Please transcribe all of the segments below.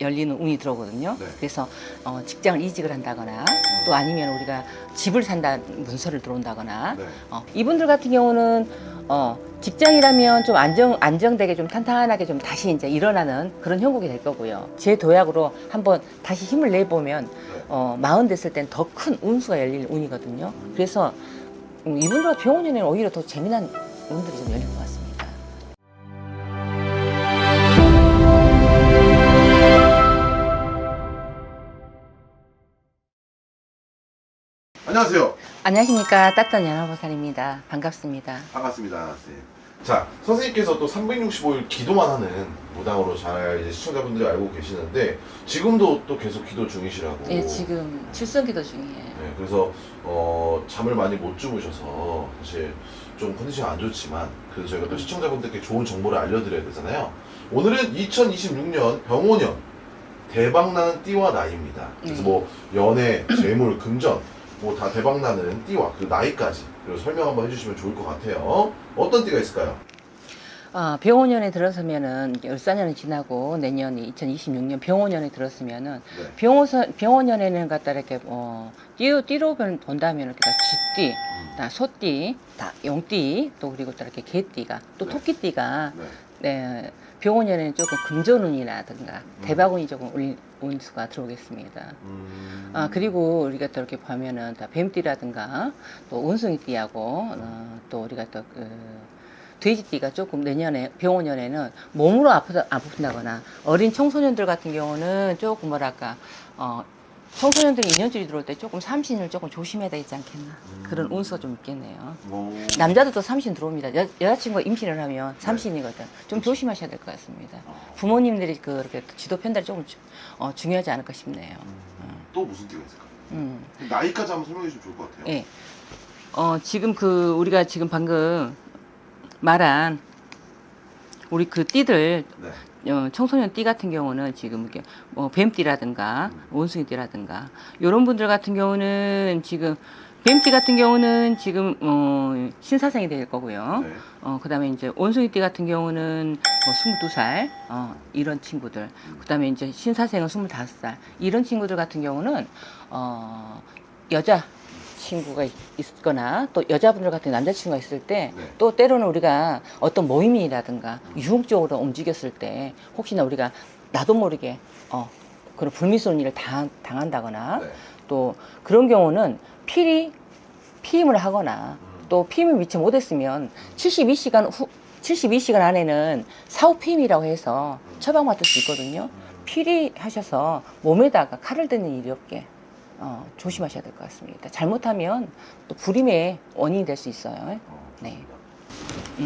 열리는 운이 들어오거든요. 네. 그래서 직장을 이직을 한다거나 또 아니면 우리가 집을 산다 문서를 들어온다거나 네. 이분들 같은 경우는 직장이라면 좀 안정되게 좀 탄탄하게 좀 다시 이제 일어나는 그런 형국이 될 거고요. 제 도약으로 한번 다시 힘을 내보면 마흔 됐을 땐 더 큰 운수가 열릴 운이거든요. 그래서 이분들 병원에는 오히려 더 재미난 운들이 좀 열릴 것 같습니다. 안녕하세요. 안녕하십니까. 따뜻한 연화보살입니다. 반갑습니다. 반갑습니다, 선생님. 자, 선생님께서 또 365일 기도만 하는 무당으로 잘 이제 시청자분들이 알고 계시는데 지금도 또 계속 기도 중이시라고. 예, 지금 출산기도 중이에요. 네, 그래서 잠을 많이 못 주무셔서 사실 좀 컨디션이 안 좋지만 그래서 저희가 또 시청자분들께 좋은 정보를 알려드려야 되잖아요. 오늘은 2026년 병오년 대박나는 띠와 나이입니다. 그래서 뭐 연애, 재물, 금전 뭐 다 대박나는 띠와 그 나이까지 그리고 설명 한번 해주시면 좋을 것 같아요. 어떤 띠가 있을까요? 병오년에 들어서면은 을사년이 지나고 내년이 2026년 병오년에 들었으면은 네. 병오년에는 갖다 이렇게 띠로 본다면은 쥐띠, 소띠, 용띠, 또 그리고 또 이렇게 개띠가 또 네. 토끼띠가 네. 네, 병오년에는 조금 금전운이라든가 대박운이 조금 운수가 들어오겠습니다. 그리고 우리가 또 이렇게 보면은 다 뱀띠라든가 또 원숭이띠하고 또 우리가 또 돼지띠가 조금 내년에 병오년에는 몸으로 아프다거나 어린 청소년들 같은 경우는 조금 뭐랄까 청소년들이 인연줄이 들어올 때 조금 삼신을 조금 조심해야 되지 않겠나 그런 운수가 좀 있겠네요. 남자들도 삼신 들어옵니다. 여자친구가 임신을 하면 삼신이거든. 좀 조심하셔야 될 것 같습니다. 부모님들이 그렇게 지도 편달이 조금 중요하지 않을까 싶네요. 또 무슨 띠가 있을까요? 나이까지 한번 설명해 주시면 좋을 것 같아요. 예. 지금 우리가 지금 방금 말한 우리 그 띠들 네. 청소년 띠 같은 경우는 지금 이렇게 뱀띠라든가 원숭이띠라든가 이런 분들 같은 경우는 지금 뱀띠 같은 경우는 지금 신사생이 될 거고요. 네. 그다음에 이제 원숭이띠 같은 경우는 22살 이런 친구들. 그다음에 이제 신사생은 25살 이런 친구들 같은 경우는 여자 친구가 있거나 또 여자분들 같은 남자친구가 있을 때 또 때로는 우리가 어떤 모임이라든가 유흥적으로 움직였을 때 혹시나 우리가 나도 모르게 그런 불미스러운 일을 당한다거나 또 그런 경우는 피임을 하거나 또 피임을 미처 못했으면 72시간 안에는 사후 피임이라고 해서 처방받을 수 있거든요. 피리하셔서 몸에다가 칼을 대는 일이 없게 조심하셔야 될 것 같습니다. 잘못하면 또 불임의 원인이 될 수 있어요. 네.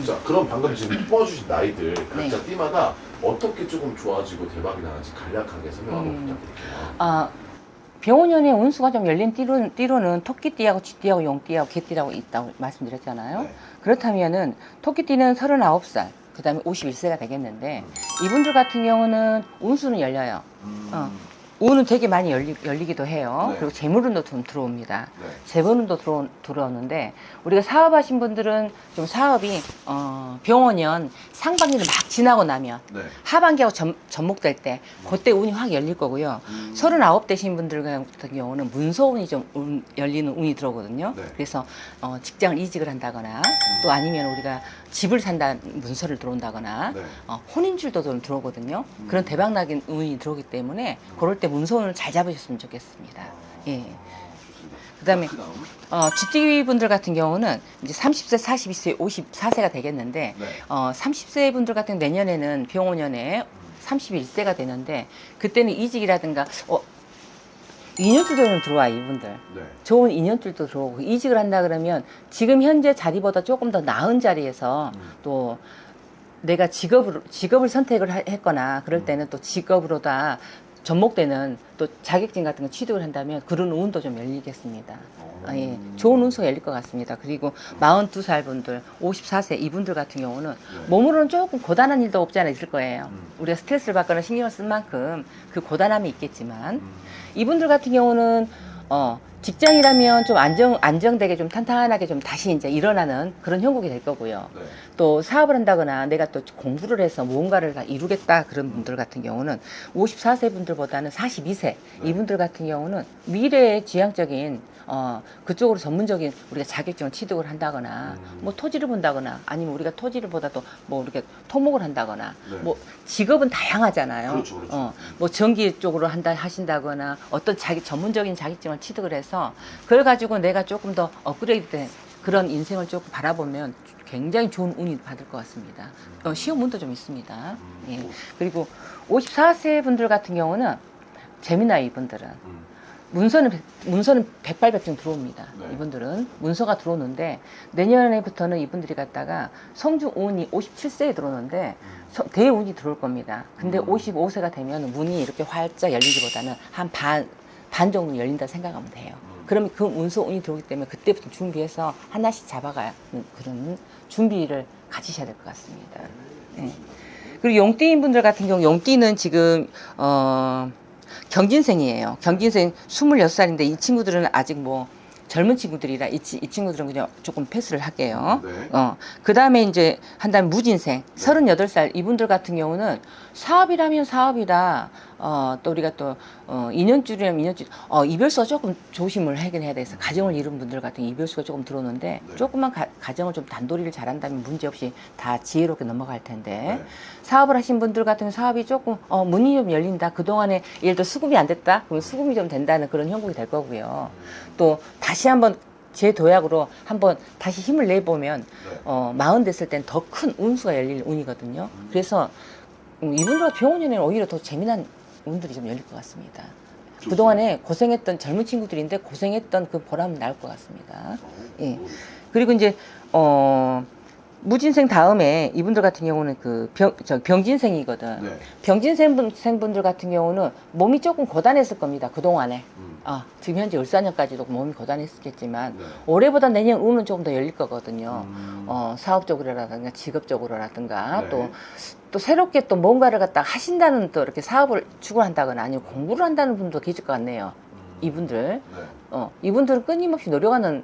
자, 그럼 방금 지금 뽑아주신 나이들 각자 네. 띠마다 어떻게 조금 좋아지고 대박이 나는지 간략하게 설명 한번 부탁드릴게요. 병오년에 운수가 좀 열린 띠로는 토끼띠하고 쥐띠하고 용띠하고 개띠라고 있다고 말씀드렸잖아요. 네. 그렇다면은 토끼띠는 39살, 그 다음에 51세가 되겠는데 이분들 같은 경우는 운수는 열려요. 운은 되게 많이 열리기도 해요. 네. 그리고 재물운도 좀 들어옵니다. 네. 재물운도 들어오는데 우리가 사업하신 분들은 좀 사업이 병오년 상반기를 막 지나고 나면 네. 하반기하고 접목될 때 그때 운이 확 열릴 거고요. 39 되신 분들 같은 경우는 문서운이 좀 열리는 운이 들어오거든요. 네. 그래서 직장을 이직을 한다거나 또 아니면 우리가 집을 산다 문서를 들어온다거나 네. 혼인줄도 좀 들어오거든요. 그런 대박나긴 운이 들어오기 때문에 그럴 때 문서운을 잘 잡으셨으면 좋겠습니다. 예. 그다음에 쥐띠 분들 같은 경우는 이제 30세, 42세, 54세가 되겠는데 네. 30세 분들 같은 내년에는 병오년에 31세가 되는데 그때는 이직이라든가 인연줄도 들어와 이분들. 네. 좋은 인연줄도 들어오고 이직을 한다 그러면 지금 현재 자리보다 조금 더 나은 자리에서 또 내가 직업을 선택을 했거나 그럴 때는 또 직업으로다 접목되는 또 자격증 같은 거 취득을 한다면 그런 운도 좀 열리겠습니다. 예, 좋은 운수가 열릴 것 같습니다. 그리고 42살 분들, 54세 이분들 같은 경우는 몸으로는 조금 고단한 일도 없지 않아 있을 거예요. 우리가 스트레스를 받거나 신경을 쓴 만큼 그 고단함이 있겠지만 이분들 같은 경우는 직장이라면 좀 안정되게 좀 탄탄하게 좀 다시 이제 일어나는 그런 형국이 될 거고요. 네. 또 사업을 한다거나 내가 또 공부를 해서 무언가를 다 이루겠다 그런 분들 같은 경우는 54세 분들보다는 42세 네. 이분들 같은 경우는 미래의 지향적인 그쪽으로 전문적인 우리가 자격증을 취득을 한다거나 뭐 토지를 본다거나 아니면 우리가 토지를 보다도 뭐 이렇게 토목을 한다거나 네. 뭐 직업은 다양하잖아요. 그렇죠, 그렇죠. 뭐 전기 쪽으로 하신다거나 어떤 전문적인 자격증을 취득을 해서 그걸 가지고 내가 조금 더 업그레이드된 그런 인생을 조금 바라보면 굉장히 좋은 운이 받을 것 같습니다. 시험 운도 좀 있습니다. 예. 그리고 54세 분들 같은 경우는 재미나요, 이분들은. 문서는 백발백중 들어옵니다. 네. 이분들은 문서가 들어오는데 내년에부터는 이분들이 갔다가 성주운이 57세에 들어오는데 대운이 들어올 겁니다. 근데 55세가 되면 문이 이렇게 활짝 열리기보다는 한 반 정도 열린다 생각하면 돼요. 그러면 그 문서운이 들어오기 때문에 그때부터 준비해서 하나씩 잡아가는 그런 준비를 가지셔야 될 것 같습니다. 네. 그리고 용띠인 분들 같은 경우 용띠는 지금 경진생이에요. 경진생 26살인데 이 친구들은 아직 뭐 젊은 친구들이라 이 친구들은 그냥 조금 패스를 할게요. 네. 그 다음에 이제 한다면 무진생 38살 이분들 같은 경우는 사업이라면 사업이다. 또 우리가 또 인연줄이라면 인연줄 이별수가 조금 조심을 하긴 해야 돼서 가정을 이룬 분들 같은 경우 이별수가 조금 들어오는데 네. 조금만 가정을 좀 단도리를 잘한다면 문제없이 다 지혜롭게 넘어갈 텐데 네. 사업을 하신 분들 같은 경우 사업이 조금 문이 좀 열린다. 그동안에 예를 들어 수급이 안 됐다. 그러면 수급이 좀 된다는 그런 형국이 될 거고요. 또 다시 한번 제 도약으로 한번 다시 힘을 내보면 네. 40 됐을 땐 더 큰 운수가 열릴 운이거든요. 그래서 이분들 병원에는 오히려 더 재미난 운들이 좀 열릴 것 같습니다. 좋습니다. 그동안에 고생했던 젊은 친구들인데 고생했던 그 보람은 나올 것 같습니다. 예. 그리고 이제 무진생 다음에 이분들 같은 경우는 그 병진생이거든. 네. 병진생분들 같은 경우는 몸이 조금 고단했을 겁니다. 그동안에. 지금 현재 을사년까지도 몸이 고단했겠지만 네. 올해보다 내년 운은 조금 더 열릴 거거든요. 사업적으로라든가 직업적으로라든가 네. 또 새롭게 또 뭔가를 갖다 하신다는 또 이렇게 사업을 추구한다거나 아니면 공부를 한다는 분도 계실 것 같네요. 이분들. 네. 이분들은 끊임없이 노력하는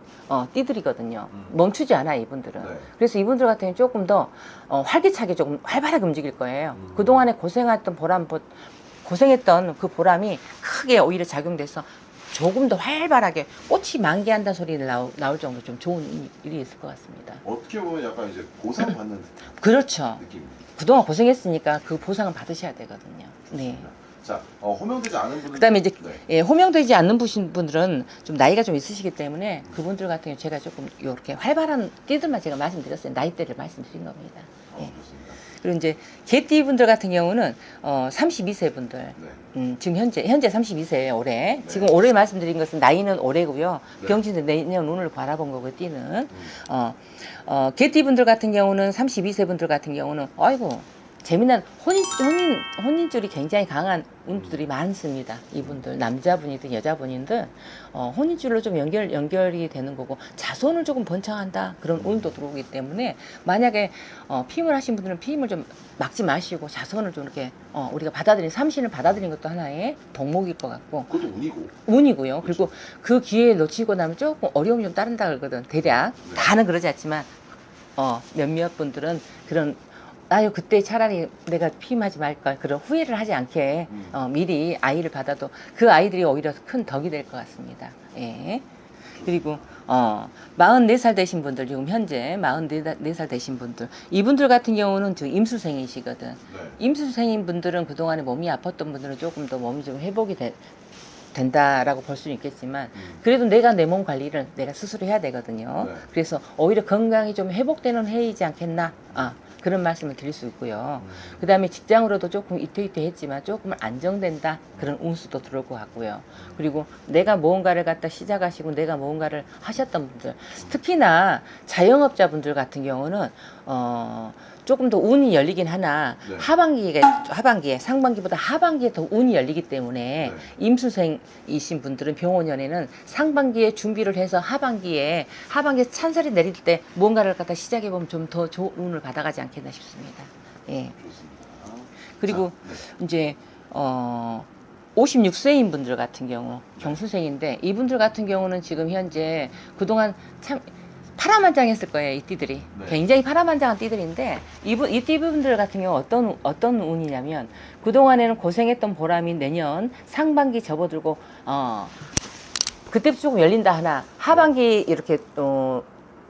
띠들이거든요. 멈추지 않아요, 이분들은. 네. 그래서 이분들 같은 경우는 조금 더 활기차게 조금 활발하게 움직일 거예요. 그동안에 고생했던 고생했던 그 보람이 크게 오히려 작용돼서 조금 더 활발하게 꽃이 만개한다는 소리를 나올 정도로 좀 좋은 일이 있을 것 같습니다. 어떻게 보면 약간 이제 보상받는 그렇죠. 느낌입니다. 그동안 고생했으니까 그 보상을 받으셔야 되거든요. 네. 자, 호명되지 않은 분들. 그다음에 이제 네. 예, 호명되지 않는 분들은 좀 나이가 좀 있으시기 때문에 그분들 같은 경우 제가 조금 이렇게 활발한 띠들만 제가 말씀드렸어요. 나이대를 말씀드린 겁니다. 예. 좋습니다. 그리고 이제 개띠 분들 같은 경우는 32세 분들 네. 지금 현재 32세예요 올해. 네. 지금 올해 말씀드린 것은 나이는 올해고요. 네. 병진은 내년 운을 바라본 거고 띠는 개띠 분들 같은 경우는 32세 분들 같은 경우는 아이고 재미난 혼인줄이 굉장히 강한 운들이 많습니다. 이분들 남자분이든 여자분이든 혼인줄로 좀 연결이 되는 거고 자손을 조금 번창한다 그런 운도 들어오기 때문에 만약에 피임을 하신 분들은 피임을 좀 막지 마시고 자손을 좀 이렇게 우리가 삼신을 받아들인 것도 하나의 덕목일 것 같고 그것도 운이고. 운이고요. 그리고 그 기회에 놓치고 나면 조금 어려움이 좀 따른다 그러거든. 대략 네. 다는 그러지 않지만 몇몇 분들은 그런 아유 그때 차라리 내가 피임하지 말걸 그런 후회를 하지 않게 미리 아이를 받아도 그 아이들이 오히려 큰 덕이 될 것 같습니다. 예. 그리고 44살 되신 분들 지금 현재 44살 되신 분들 이분들 같은 경우는 지금 임수생이시거든. 네. 임수생인 분들은 그동안에 몸이 아팠던 분들은 조금 더 몸이 좀 회복이 된다라고 볼 수는 있겠지만 그래도 내가 내 몸 관리를 내가 스스로 해야 되거든요. 네. 그래서 오히려 건강이 좀 회복되는 해이지 않겠나 그런 말씀을 드릴 수 있고요. 그 다음에 직장으로도 조금 이태했지만 조금 안정된다 그런 운수도 들어올 것 같고요. 그리고 내가 무언가를 갖다 시작하시고 내가 무언가를 하셨던 분들 특히나 자영업자분들 같은 경우는 조금 더 운이 열리긴 하나 네. 하반기에 상반기보다 하반기에 더 운이 열리기 때문에 네. 임수생이신 분들은 병원연에는 상반기에 준비를 해서 하반기에 찬살이 내릴 때 무언가를 갖다 시작해 보면 좀 더 좋은 운을 받아가지 않겠나 싶습니다. 예. 좋습니다. 그리고 자, 네. 이제 56세인 분들 같은 경우 경수생인데 이분들 같은 경우는 지금 현재 그동안 참 파란만장했을 거예요. 이 띠들이 네. 굉장히 파란만장한 띠들인데 이 띠분들 같은 경우 어떤 운이냐면 그동안에는 고생했던 보람이 내년 상반기 접어들고 그때 조금 열린다 하나 하반기 이렇게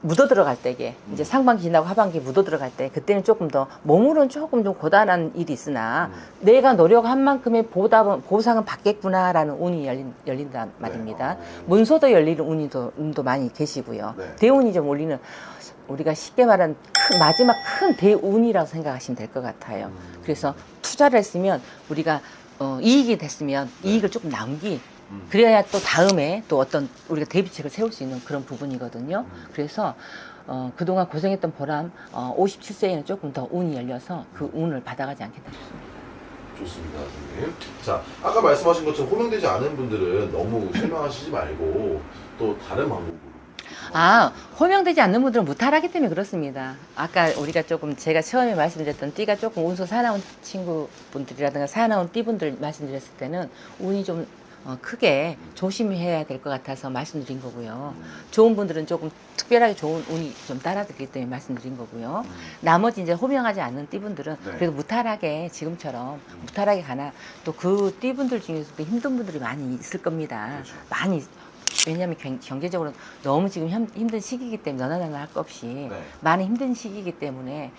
묻어 들어갈 때게 이제 상반기 지나고 하반기 묻어 들어갈 때 그때는 조금 더 몸으로는 조금 좀 고단한 일이 있으나 내가 노력한 만큼의 보상은 받겠구나라는 운이 열린단 말입니다. 문서도 열리는 운도 많이 계시고요. 네. 대운이 좀 올리는 우리가 쉽게 말하는 마지막 큰 대운이라고 생각하시면 될 것 같아요. 그래서 투자를 했으면 우리가 이익이 됐으면 이익을 조금 남기 그래야 또 다음에 또 어떤 우리가 대비책을 세울 수 있는 그런 부분이거든요. 그래서 그동안 고생했던 보람 57세에는 조금 더 운이 열려서 그 운을 받아가지 않겠다 싶습니다. 좋습니다, 선생님. 자, 아까 말씀하신 것처럼 호명되지 않은 분들은 너무 실망하시지 말고 또 다른 방법으로. 호명되지 않는 분들은 무탈하기 때문에 그렇습니다. 아까 우리가 조금 제가 처음에 말씀드렸던 띠가 조금 운수 사나운 친구분들이라든가 사나운 띠분들 말씀드렸을 때는 운이 좀 크게 조심해야 될 것 같아서 말씀드린 거고요. 좋은 분들은 조금 특별하게 좋은 운이 좀 따라들기 때문에 말씀드린 거고요. 나머지 이제 호명하지 않는 띠분들은 네. 그래도 무탈하게 지금처럼 무탈하게 가나 또 그 띠분들 중에서도 힘든 분들이 많이 있을 겁니다. 그렇죠. 많이 왜냐하면 경제적으로 너무 지금 힘든 시기이기 때문에 너나나나 할 것 없이 네. 많이 힘든 시기이기 때문에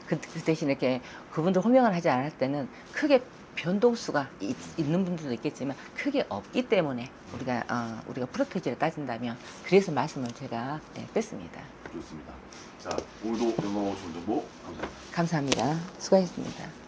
그 대신 이렇게 그분들 호명을 하지 않을 때는 크게 변동수가 있는 분들도 있겠지만 크게 없기 때문에 우리가 프로테이지를 따진다면 그래서 말씀을 제가 뺐습니다. 좋습니다. 자, 오늘도 영광하고 좋은 정보 감사합니다. 감사합니다. 수고하셨습니다.